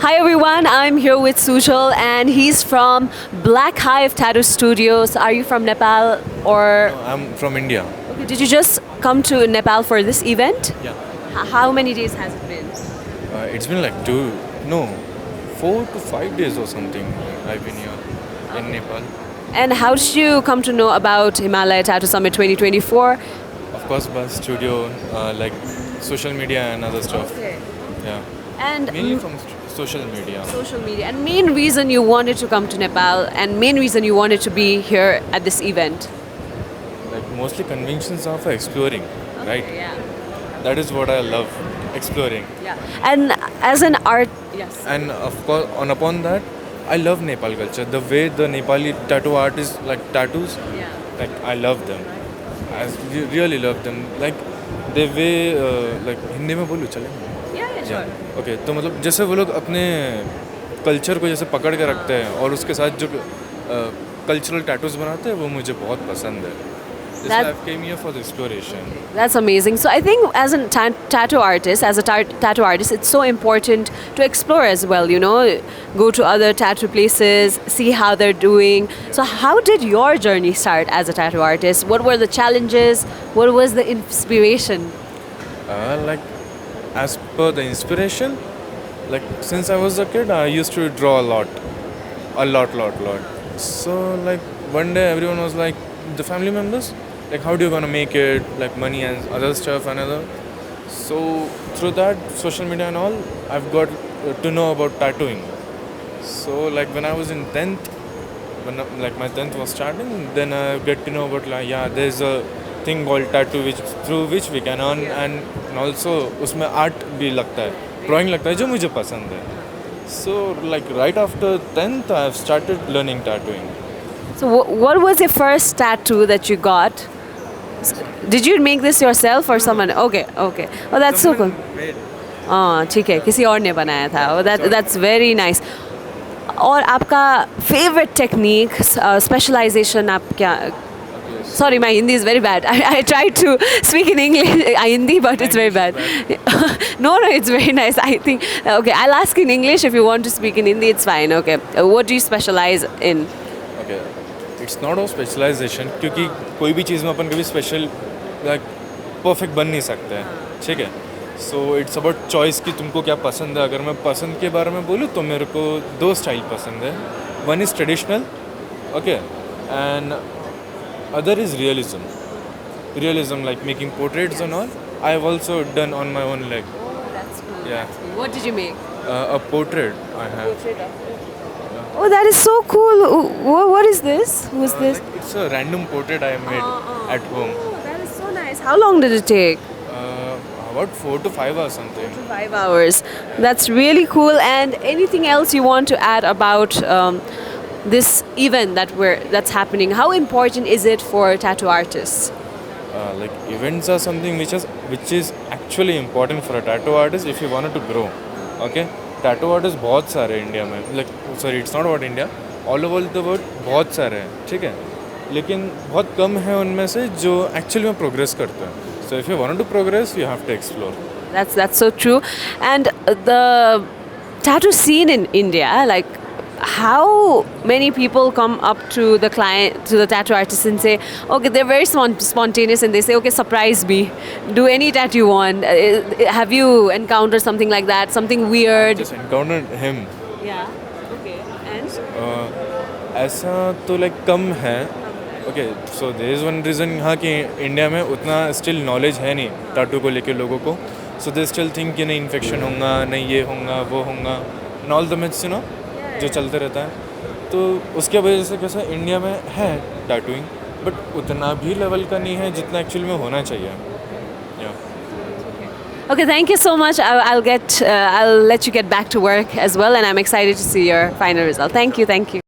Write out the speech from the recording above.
Hi everyone, I'm here with Sujal and he's from Black Hive Tattoo Studios. Are you from Nepal or I'm from India. okay, did you just come to Nepal for this event? Yeah. How many days has it been? It's been like 4 to 5 days or something. I've been here in Nepal. And how did you come to know about Himalaya Tattoo Summit 2024? Of course, by studio, like social media and other stuff. Yeah. And Mainly from social media. social media. And main reason you wanted to come to Nepal and main reason you wanted to be here at this event? Like mostly conventions are for exploring, right? Yeah. That is what I love, exploring. Yeah. And as an art, yes. And of course, upon that, I love Nepal culture. The way the Nepali tattoo artists like tattoos, Yeah. like I love them. I really love them. Like the way, like Hindi में बोलूँ चलेगा? Yeah, sure. Okay तो मतलब जैसे वो लोग अपने culture को जैसे पकड़ के रखते हैं और उसके साथ जो कल्चरल टैटूज बनाते हैं वो मुझे बहुत पसंद है. That- I came here for the exploration. That's amazing. So I think as a tattoo artist, tattoo artist, it's so important to explore as well. You know, go to other tattoo places, see how they're doing. So how did your journey start as a tattoo artist? What were the challenges? What was the inspiration? Like as per the inspiration, like since I was a kid, I used to draw a lot. So like one day everyone was like, the family members, like how do you gonna make it, like money and other stuff and other. So through that social media and all, I've got to know about tattooing. So like when I was in 10th, when like my 10th was starting, then I get to know about like yeah, there's a thing called tattoo which through which we can earn and also उसमें art भी लगता है, drawing लगता है जो मुझे पसंद है. So like right after 10th, I've started learning tattooing. So what was your first tattoo that you got? Did you make this yourself or someone? Okay. Oh, that's so cool. हाँ ठीक है, किसी और ने बनाया था. Oh, that's very nice. और आपका favorite technique, specialization आप क्या? Sorry, my Hindi is very bad. I tried to speak in English, Hindi, but it's very bad. No, it's very nice. I think, okay, I'll ask in English. If you want to speak in Hindi, it's fine. Okay. What do you specialize in? Okay. It's not of specialization क्योंकि कोई भी चीज़ में अपन कभी special like perfect बन नहीं सकते हैं, ठीक है. सो इट्स अबाउट चॉइस कि तुमको क्या पसंद है. अगर मैं पसंद के बारे में बोलूँ तो मेरे को 2 स्टाइल पसंद है. One is traditional, okay, and other is realism like making portraits and all. I have also done on my own leg. Oh, that's cool. Yeah. What did you make? A portrait I have. Oh, that is so cool. What is this? Who's this? Like, it's a random portrait I made at home. Oh, that is so nice. How long did it take? About 4 to 5 or something. 5 hours. That's really cool. And anything else you want to add about this event that's happening? How important is it for tattoo artists? Like events are something which is actually important for a tattoo artist if you wanted to grow. Okay, tattoo artists बहुत सारे हैं India में. Like sorry, it's not about India. All over the world बहुत सारे हैं, ठीक है. लेकिन बहुत कम है उनमें से जो actually में progress करते हैं. So if you want to progress, you have to explore. That's so true. And the tattoo scene in India, like how many people come up to the tattoo artist and say, okay, they're very spontaneous and they say, okay, surprise me, do any tattoo you want. Have you encountered something like that, something weird? Just encountered him. Yeah. Okay. And ऐसा तो like कम है. Okay, so there is one reason यहाँ कि India में उतना still knowledge है नहीं टाटू को लेके लोगों को. सो दे स्टिल थिंक कि नहीं इन्फेक्शन होगा, नहीं ये होगा वो होगा, and all the myths you know जो चलते रहता है. तो उसके वजह से कैसा इंडिया में है टैटूइंग, बट उतना भी लेवल का नहीं है जितना एक्चुअल में होना चाहिए. okay, thank you so much. I'll let you get back to work as well, and I'm excited to see your final result. Thank you.